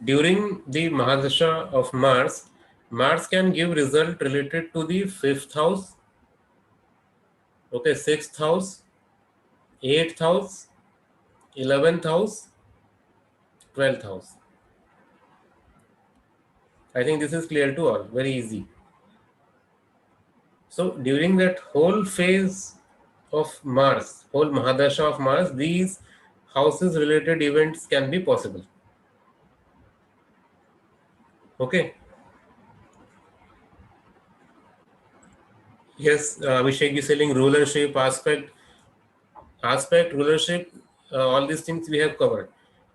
during the Mahadasha of Mars, Mars can give result related to the 5th house, okay, 6th house, 8th house, 11th house, 12th house. I think this is clear to all, very easy. So during that whole phase of Mars, whole Mahadasha of Mars, these houses related events can be possible. Okay. Yes, Abhishek is saying rulership, rulership, all these things we have covered.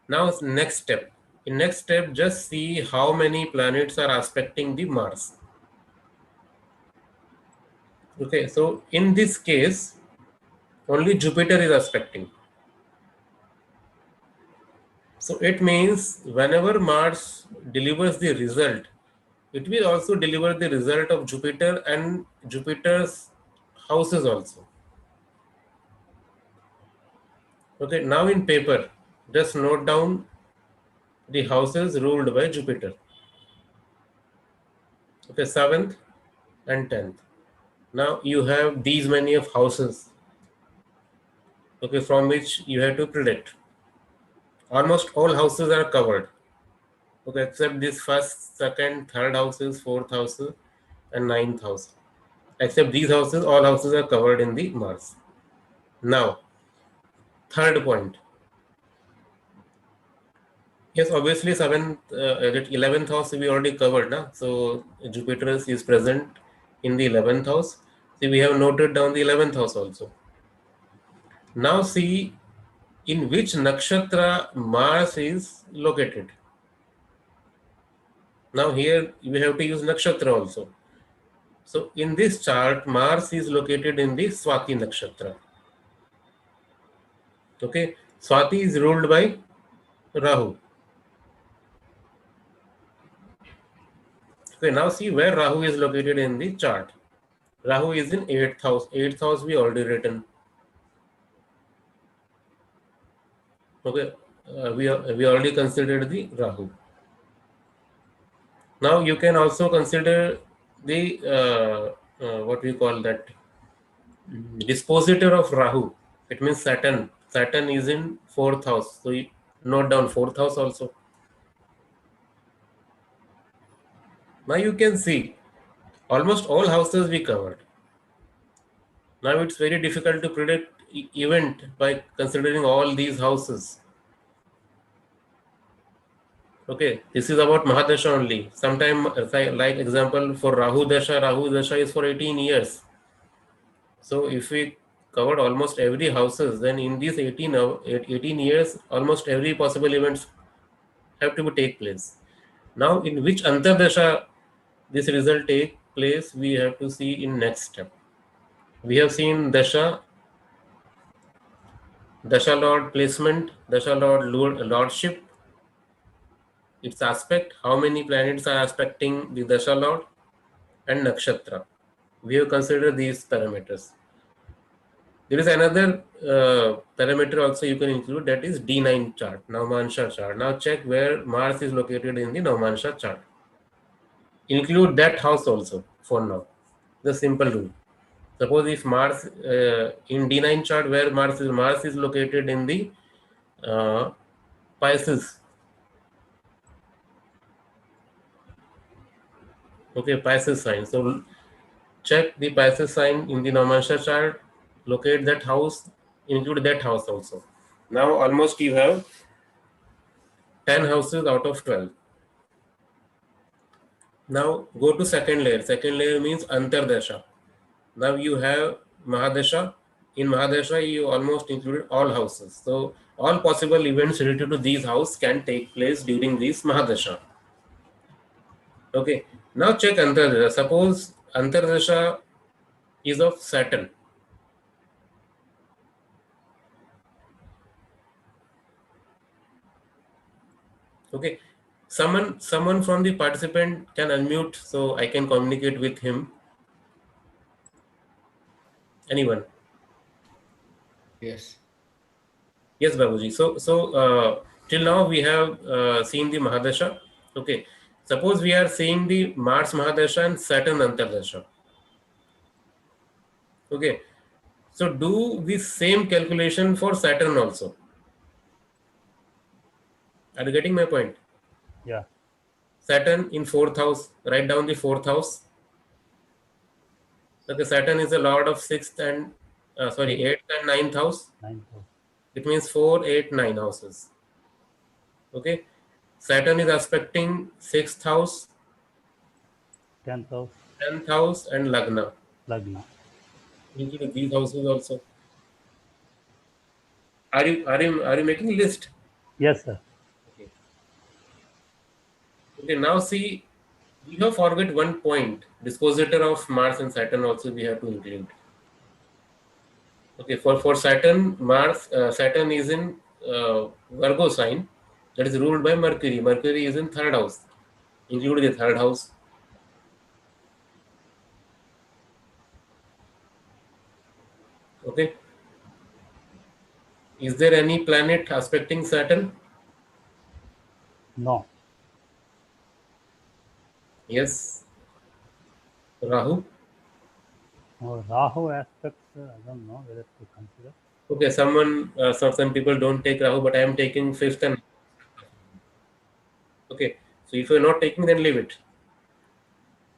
Now next step. In next step, just see how many planets are aspecting the Mars. Okay, so in this case, only Jupiter is aspecting. So it means whenever Mars delivers the result, it will also deliver the result of Jupiter and Jupiter's houses also. Okay, now in paper, just note down the houses ruled by Jupiter. Okay, 7th and 10th. Now you have these many of houses, okay, from which you have to predict. Almost all houses are covered, okay, except this first, second, third houses, fourth houses, and ninth house. Except these houses, all houses are covered in the Mars. Now, third point. Yes, obviously 11th house we already covered, na? So Jupiter is present in the 11th house. See, we have noted down the 11th house also. Now see in which nakshatra Mars is located. Now here we have to use nakshatra also. So in this chart, Mars is located in the Swati nakshatra. Okay, Swati is ruled by Rahu. Okay, now see where Rahu is located in the chart. Rahu is in 8th house. 8th house we already written. Okay, we already considered the Rahu. Now you can also consider the what we call that dispositor of Rahu. It means Saturn. Saturn is in 4th house. So you note down 4th house also. Now you can see almost all houses we covered. Now it's very difficult to predict event by considering all these houses. Okay, this is about Mahadasha only. Sometime, like example for Rahu Dasha is for 18 years. So if we covered almost every houses, then in these 18 years, almost every possible events have to take place. Now, in which Antardasha this result take place, we have to see in next step. We have seen Dasha Lord placement, Dasha Lordship, its aspect, how many planets are aspecting the Dasha Lord, and Nakshatra. We have considered these parameters. There is another parameter also you can include, that is D9 chart, Navamansha chart. Now check where Mars is located in the Navamansha chart. Include that house also for now. The simple rule. Suppose if Mars in D9 chart where Mars is located in the Pisces. Okay, Pisces sign. So check the Pisces sign in the Navamansha chart. Locate that house. Include that house also. Now almost you have 10 houses out of 12. Now go to second layer. Second layer means Antardasha. Now you have Mahadasha. In Mahadasha, you almost included all houses. So all possible events related to these houses can take place during this Mahadasha. Okay. Now check Antardasha. Suppose Antardasha is of Saturn. Okay. Someone from the participant can unmute so I can communicate with him. Anyone? Yes. Yes, Babuji. So Till now we have seen the Mahadasha. Okay. Suppose we are seeing the Mars Mahadasha and Saturn Antardasha. Okay. So do the same calculation for Saturn also. Are you getting my point? Yeah. Saturn in fourth house. Write down the fourth house. Okay. Saturn is the lord of sixth and Eight, eighth and ninth house. 9,000. It means 4, 8, 9 houses. Okay. Saturn is aspecting sixth house, 10,000. 10th house, and Lagna. Lagna. Include these houses also. Are you making a list? Yes, sir. Okay. Okay. Now see, we have forgot one point. Dispositor of Mars and Saturn also we have to include. Okay. For Saturn, Saturn is in Virgo sign. That is ruled by Mercury. Mercury is in third house. Include the third house. Okay. Is there any planet aspecting Saturn? No. Yes. Rahu. Rahu aspects, I don't know whether to consider. Okay, some people don't take Rahu, but I am taking fifth and okay. So if you're not taking, then leave it.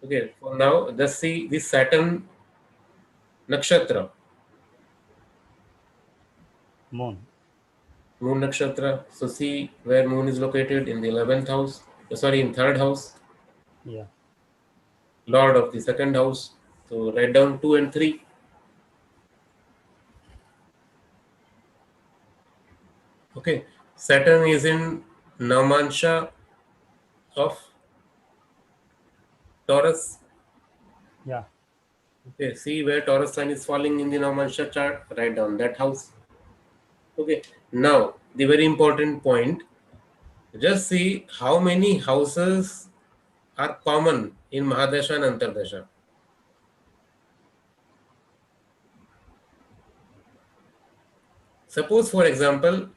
Okay, for now, just see this Saturn nakshatra, Moon. Moon nakshatra. So see where Moon is located in the 11th house. In third house, Yeah. Lord of the second house. So write down 2 and 3. Okay, Saturn is in Namansha of Taurus. Yeah. Okay, see where Taurus sign is falling in the Namansha chart. Write down that house. Okay, now the very important point. Just see how many houses are common in Mahadasha and Antardasha. Suppose, for example,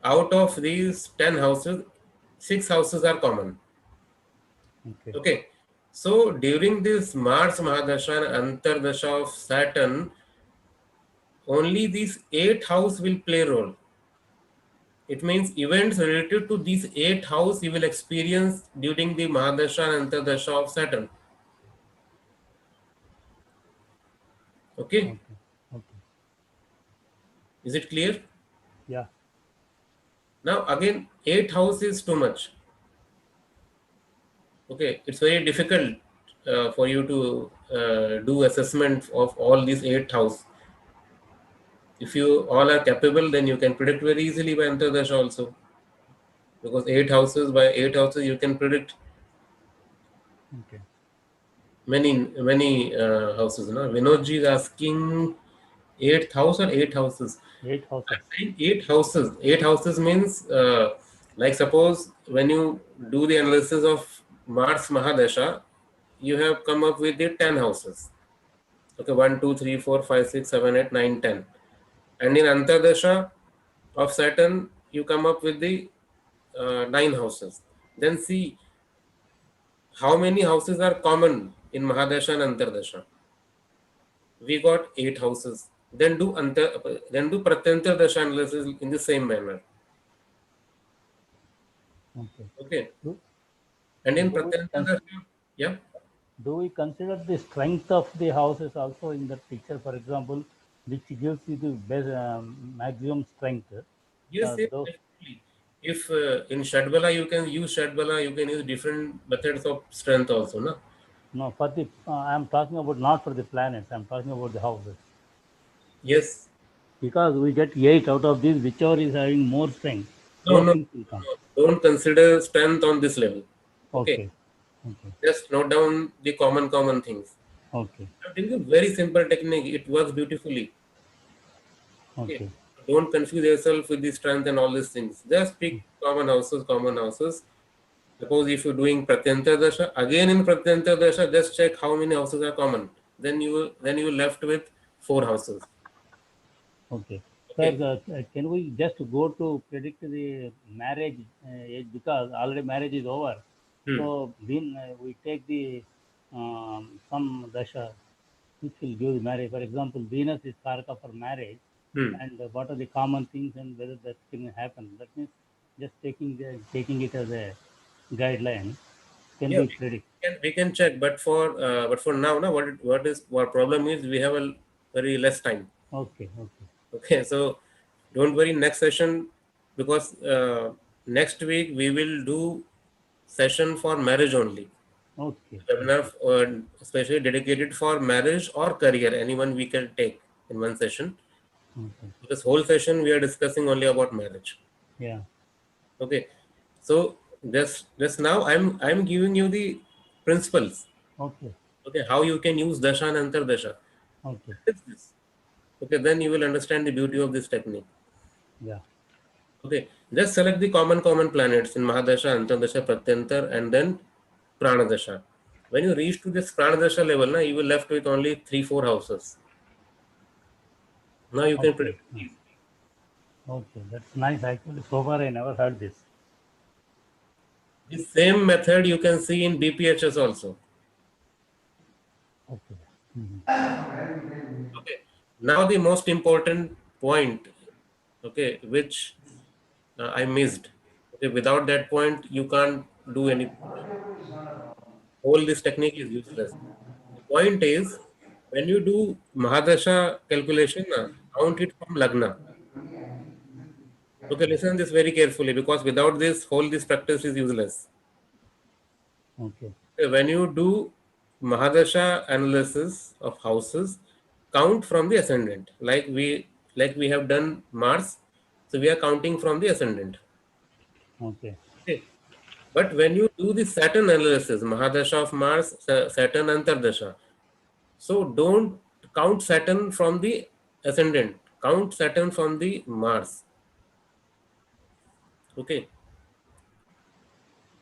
out of these 10 houses, 6 houses are common. Okay. Okay. So during this Mars Mahadasha and Antardasha of Saturn, only these 8 house will play role. It means events related to these 8 house you will experience during the Mahadasha and Antardasha of Saturn. Okay. Okay. Okay. Is it clear? Yeah. Now again, 8 house is too much. Okay, it's very difficult for you to do assessment of all these 8 house. If you all are capable, then you can predict very easily by Antardasha also. Because 8 houses you can predict Okay. many houses. No? Vinodji is asking 8th house or 8 houses. 8 houses. I'm saying 8 houses. 8 houses means like suppose when you do the analysis of Mars Mahadasha, you have come up with the 10 houses. Okay, 1, 2, 3, 4, 5, 6, 7, 8, 9, 10. And in Antardasha of Saturn, you come up with the 9 houses. Then see how many houses are common in Mahadasha and Antardasha. We got 8 houses. Then do Pratyantar Dasha analysis in the same manner. Okay. Okay. Do, And in do we Pratyantar consider, Dasha, yeah. do we consider the strength of the houses also in that picture? For example, which gives you the best maximum strength. Yes, yes, Those definitely. If in Shadbala you can use Shadbala, you can use different methods of strength also, no? no for the I'm talking about not for the planets. I'm talking about the houses Yes. because we get 8 out of these. Whichever is having more strength, No, those no, things will come. don't consider strength on this level. Okay. Okay. Okay. Just note down the common things. Okay. I'm telling you very simple technique. It works beautifully. Okay. Okay. Don't confuse yourself with the strength and all these things. Just pick common houses, common houses. Suppose if you're doing Pratyanta Dasha, again in Pratyanta Dasha, just check how many houses are common. Then you left with 4 houses. Okay. Sir, Okay. can we just go to predict the marriage age, because already marriage is over. Hmm. So then we take the some dasha which will give the marriage. For example, Venus is karaka for marriage, Hmm. and what are the common things and whether that can happen. That means just taking it as a guideline can Yeah, be predict. we can check, but for now, no, what problem is we have a very less time. Okay, okay, Okay, so don't worry. Next session, because next week we will do session for marriage only. okay, Webinar especially dedicated for marriage or career. Anyone we can take in one session. okay. This whole session we are discussing only about marriage. Yeah, Okay, so just now I'm giving you the principles. okay, Okay, how you can use dasha and antardasha. okay. Practice this. Okay, then you will understand the beauty of this technique. Yeah, Okay, just select the common planets in Mahadasha, Antardasha, Pratyantar, and then Pranadasha. When you reach to this Pranadasha level, na, you will left with only 3-4 houses. Now you can okay. predict easily. Okay, that's nice. Actually, so far I never heard this. The same method you can see in BPHS also. Okay. Mhm. Okay. Now the most important point, okay, which I missed. Okay, without that point, you can't do any. All this technique is useless. The point is, when you do Mahadasha calculation, count it from Lagna. Okay, listen this very carefully because without this, whole this practice is useless. Okay. Okay, when you do Mahadasha analysis of houses, count from the ascendant. Like we have done Mars, so we are counting from the ascendant. Okay. Okay. But when you do the Saturn analysis, Mahadasha of Mars, Saturn Antardasha, so don't count Saturn from the ascendant. Count Saturn from the Mars. Okay.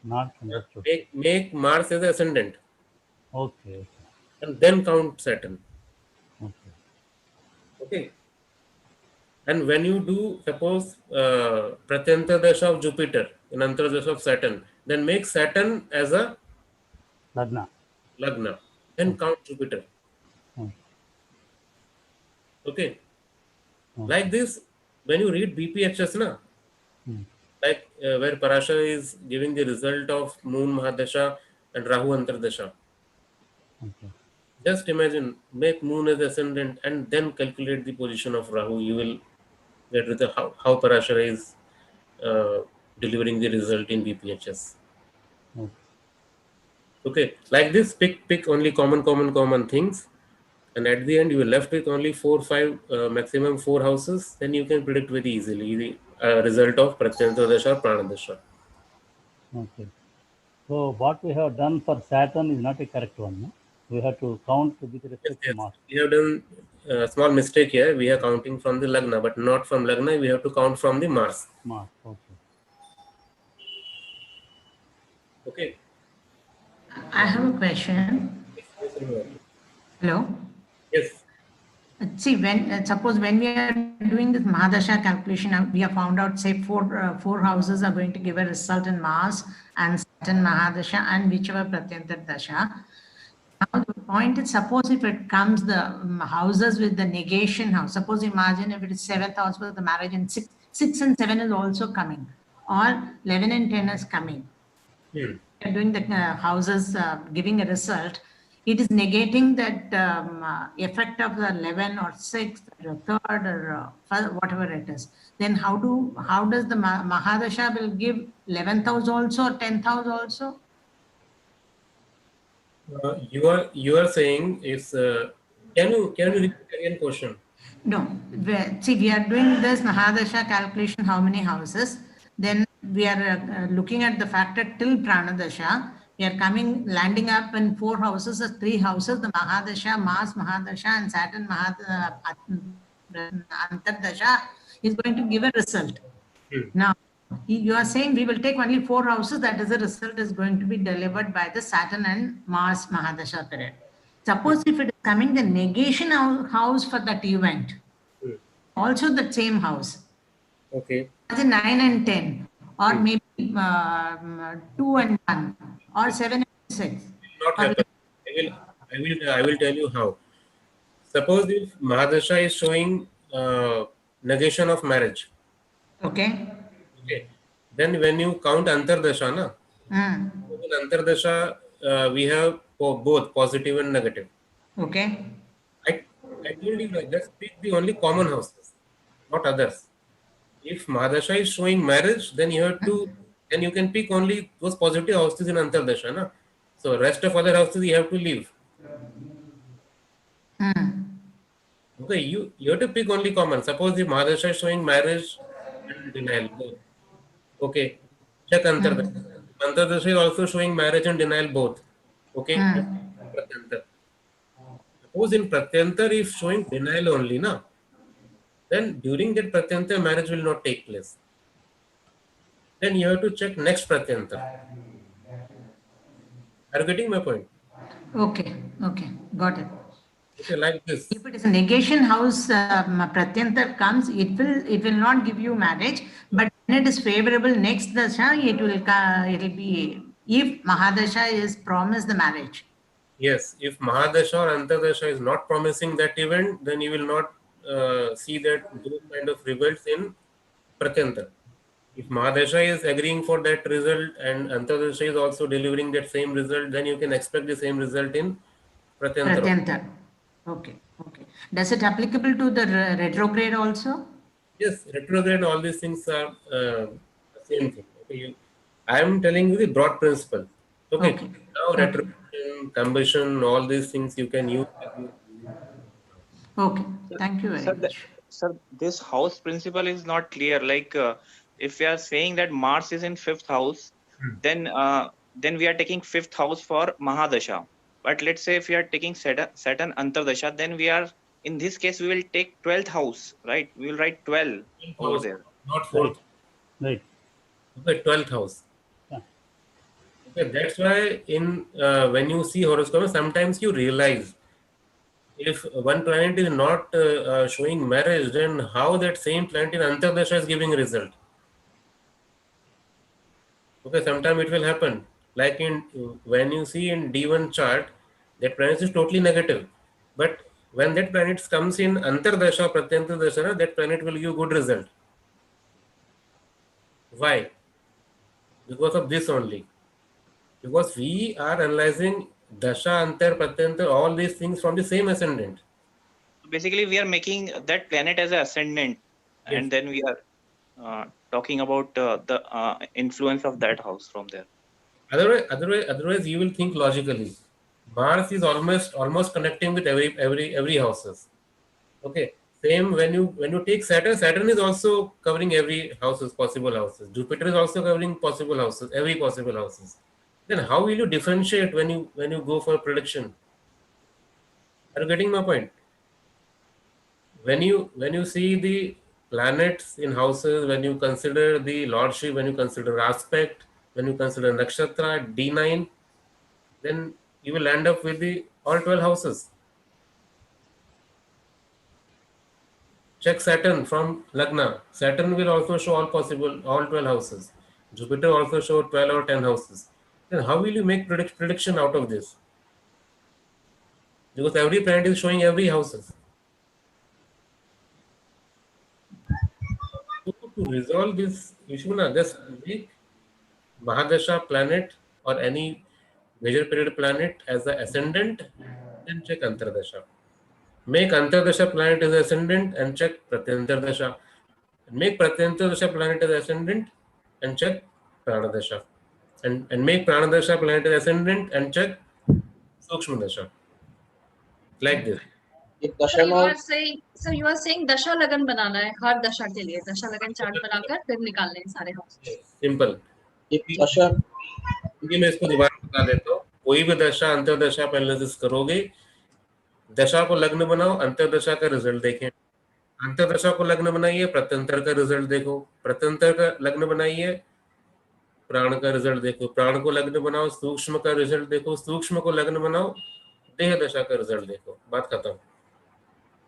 Not understood. Make Mars as the ascendant Okay. and then count Saturn. Okay. Okay. And when you do suppose Pratyanta Dasha of Jupiter in Antardasha of Saturn, then make Saturn as a Lagna. Lagna. Then Okay. count Jupiter. Okay. Okay. Like Okay. this, when you read BPHS, na, Hmm. like where Parashar is giving the result of Moon Mahadasha and Rahu Antardasha. Okay. Just imagine, make Moon as ascendant and then calculate the position of Rahu. You will get with the how Parashar is uh, delivering the result in BPHS. Okay. Okay, like this, pick only common things, and at the end you are left with only 4 5 maximum 4 houses. Then you can predict very easily the result of Pratyanta Dasha or Pranadasha. Okay. So what we have done for Saturn is not a correct one. No? We have to count with Yes, respect to yes. Mars. We have done a small mistake here. We are counting from the Lagna, but not from Lagna. We have to count from the Mars. Mars. Okay. Okay. I have a question. Yes, yes, Rima. Hello. Yes. See, when suppose when we are doing this Mahadasha calculation, we have found out say four houses are going to give a result in Mars and Saturn Mahadasha and whichever Pratyantar Dasha. Now the point is, suppose if it comes the houses with the negation house. Suppose imagine if it is seventh house for the marriage and six and seven is also coming, or 11 and 10 is coming. Hmm. Doing the houses giving a result, it is negating that effect of the 11 or 6 or third or whatever it is. Then how does the Mahadasha will give 11th house also or 10th house also? You are saying is can you repeat again question? No, see, we are doing this Mahadasha calculation, how many houses. Then we are looking at the factor till Pranadasha. We are landing up in four houses, three houses, the Mahadasha, Mars Mahadasha, and Saturn Antardasha is going to give a result. Hmm. Now, you are saying we will take only four houses, that is the result is going to be delivered by the Saturn and Mars Mahadasha period. Suppose if it is coming the negation house for that event, Hmm. also the same house. Okay. As in 9 and 10, or Hmm. maybe 2 and 1, or 7 and 6. Not Or happen. I will tell you how. Suppose if Mahadasha is showing negation of marriage. okay. Okay. Then when you count Antardasha, na, Mm. in Antardasha, we have both positive and negative. Okay. I, I told you like let's pick the only common houses, not others. If Mahadasha is showing marriage, then you have to then you can pick only those positive houses in Antardasha, na. So rest of other houses you have to leave. Mm. Okay, you have to pick only common. Suppose if Mahadasha is showing marriage and denial, both. Okay, check Antardasha. Mm. Antardasha is also showing marriage and denial both. Okay, and Mm. Pratyantar. Suppose in Pratyantar if showing denial only, na, then during that Pratyantar marriage will not take place. Then you have to check next Pratyantar. Are you getting my point? Okay. Okay. Got it. Okay, like If this. it is a negation house, pratyantar comes, it will not give you marriage, but when it is favorable next dasha, it will be if Mahadasha is promised the marriage. Yes, if Mahadasha or Antardasha is not promising that event, then you will not see that those kind of results in Pratyantar. If Mahadasha is agreeing for that result and Antardasha is also delivering that same result, then you can expect the same result in Pratyantar. Pratyantar. Okay. Okay. Does it applicable to the retrograde also? Yes, retrograde, all these things are the same thing. Okay, I am telling you the broad principle. Okay, Okay. now Okay. retrogression, combustion, all these things you can use as you Okay. Sir, Thank you very sir, much. this house principle is not clear. Like, if we are saying that Mars is in fifth house, then we are taking fifth house for Mahadasha. But let's say if we are taking Saturn Antardasha, then we are in this case we will take 12th house, right? We will write 12 12th over house, there. not Right. fourth. Right. Okay, 12th house. Yeah. Okay, that's why in when you see horoscope, sometimes you realize if one planet is not showing marriage, then how that same planet in Antardasha is giving result. Okay, sometime it will happen. Like in when you see in D1 chart, that planet is totally negative. But when that planet comes in Antardasha, Pratyantardasha, that planet will give good result. Why? Because of this only. Because we are analyzing Dasha, Antar, Pratyantar, all these things from the same ascendant. So basically, we are making that planet as an ascendant, Yes. and then we are talking about the influence of that house from there. Otherwise, you will think logically. Mars is almost connecting with every houses. Okay. Same when you take Saturn, Saturn is also covering every houses, possible houses. Jupiter is also covering possible houses, every possible houses. Then how will you differentiate when you go for prediction? Are you getting my point? When you see the planets in houses, when you consider the lordship, when you consider aspect, when you consider nakshatra D9, then you will end up with the all 12 houses. Check Saturn from Lagna. Saturn will also show all possible, all 12 houses. Jupiter also show 12 or 10 houses. Then how will you make prediction out of this? Because every planet is showing every houses. So to resolve this issue, na, just make Mahadasha planet or any major period planet as the ascendant, then check Antardasha. Make Antardasha planet as ascendant and check Pratyantardasha. Make Pratyantardasha planet as ascendant and check Pranadasha. And make Pranadasha planet as ascendant and check Sukshmadasha. Like this. एक So दशा you में are saying, दशा लगन बनाना है हर दशा के लिए दशा लगन चार्ट बनाकर फिर निकालने हैं सारे हाउसेस. सिंपल. एक दशा क्योंकि मैं इसको दोबारा बता देता हूँ. कोई भी दशा अंतरदशा पर एनालिसिस करोगे, दशा को लग्न बनाओ, अंतरदशा का रिजल्ट देखें. अंतरदशा को लग्न बनाइए, प्रत्यंतर का रिजल्ट देखो. प्रत्यंतर का लग्न बनाइए, प्राण का रिजल्ट देखो. प्राण को लग्न बनाओ, सूक्ष्म का रिजल्ट देखो. सूक्ष्म को लग्न बनाओ, देह दशा का रिजल्ट देखो. बात खत्म.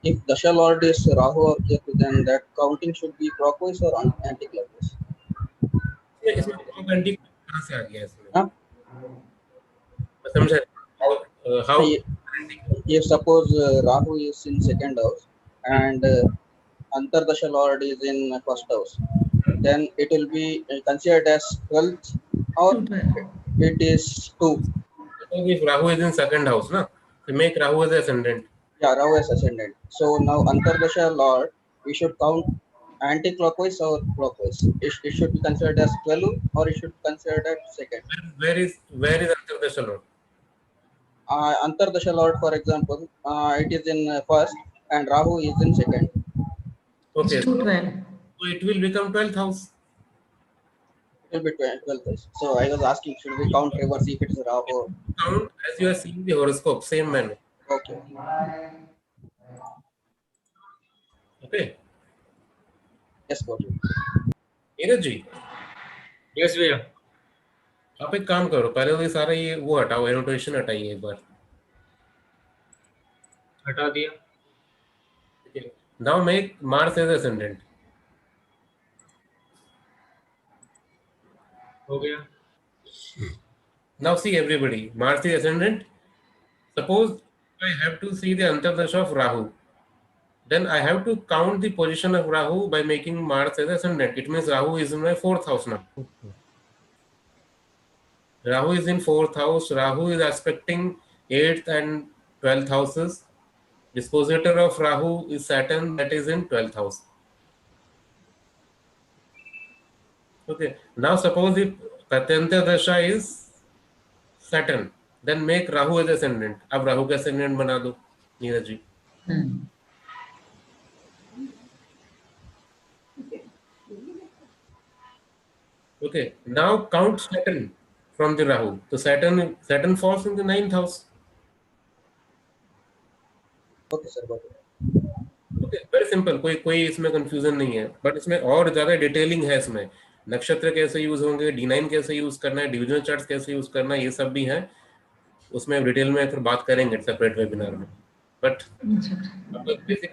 If Dasha Lord is Rahu or Ketu, then that counting should be clockwise or anti-clockwise. इसमें clock anti कहाँ से आ गया इसमें? Huh? मैं समझा how If suppose Rahu is in second house and Antardasha Lord is in first house, then it will be considered as 12th or 212. it is 2. suppose if Rahu is in second house, na, so make Rahu as ascendant. Yeah, Rahu is ascendant. So now Antardasha Lord, we should count anti-clockwise or clockwise. It should be considered as 12 or it should be considered as second. Where is Antardasha Lord? Antardasha Lord, for example, it is in first and Rahu is in second. Okay, It's so 212. it will become 12th house. It will be 12th. So I was asking, should we count reverse if it is Rahu? Count as you are seeing the horoscope, same manner. Okay. Okay. Yes, got it. Neeraj ji, yes भैया, आप एक काम करो, पहले तो ये सारा ये वो हटाओ, एनोटेशन हटाइए एक बार. हटा दिया. Now make Mars as ascendant. हो गया. Now see everybody, Mars is ascendant. Suppose I have to see the Antardasha of Rahu. Then I have to count the position of Rahu by making Mars as ascendant. It means Rahu is in my 4th house now. Rahu is in 4th house. Rahu is aspecting 8th and 12th houses. Dispositor of Rahu is Saturn, that is in 12th house. Okay. Now suppose if Pratyanta Dasha is Saturn, then make Rahu as ascendant. अब Rahu का ascendant बना दो, Neeraj ji. Okay. Now count Saturn from the Rahu. So Saturn falls in the 9th house. Okay, sir, got it. Okay, very simple. कोई इसमें confusion नहीं है, but इसमें और ज्यादा डिटेलिंग है. इसमें नक्षत्र कैसे यूज होंगे, D9 कैसे यूज करना है, डिविजनल चार्ट्स कैसे यूज करना है, ये सब भी है. उसमें डिटेल में फिर बात करेंगे सेपरेट वेबिनार में. बट आपको बेसिक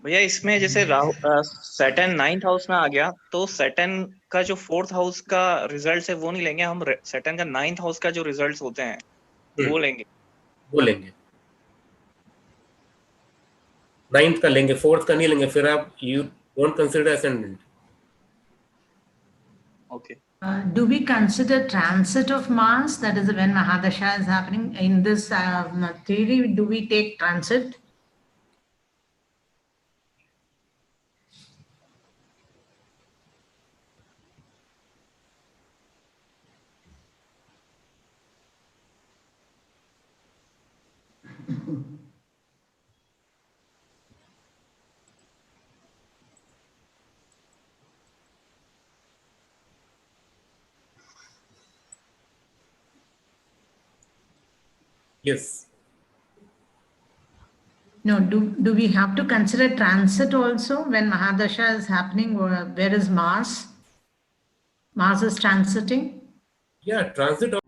भैया इसमें जैसे राहु सैटर्न 9th हाउस में आ गया, तो सैटर्न का जो 4th हाउस का रिजल्ट है वो नहीं लेंगे हम. सैटर्न का 9th हाउस का जो रिजल्ट्स होते हैं वो लेंगे. 9th का लेंगे, 4th का नहीं लेंगे. फिर आप you don't consider ascendant. Okay. Do we consider transit of Mars? That is when Mahadasha is happening. In this theory, do we take transit? Yes. No, do we have to consider transit also when Mahadasha is happening? Where is Mars? Mars is transiting? Yeah, transit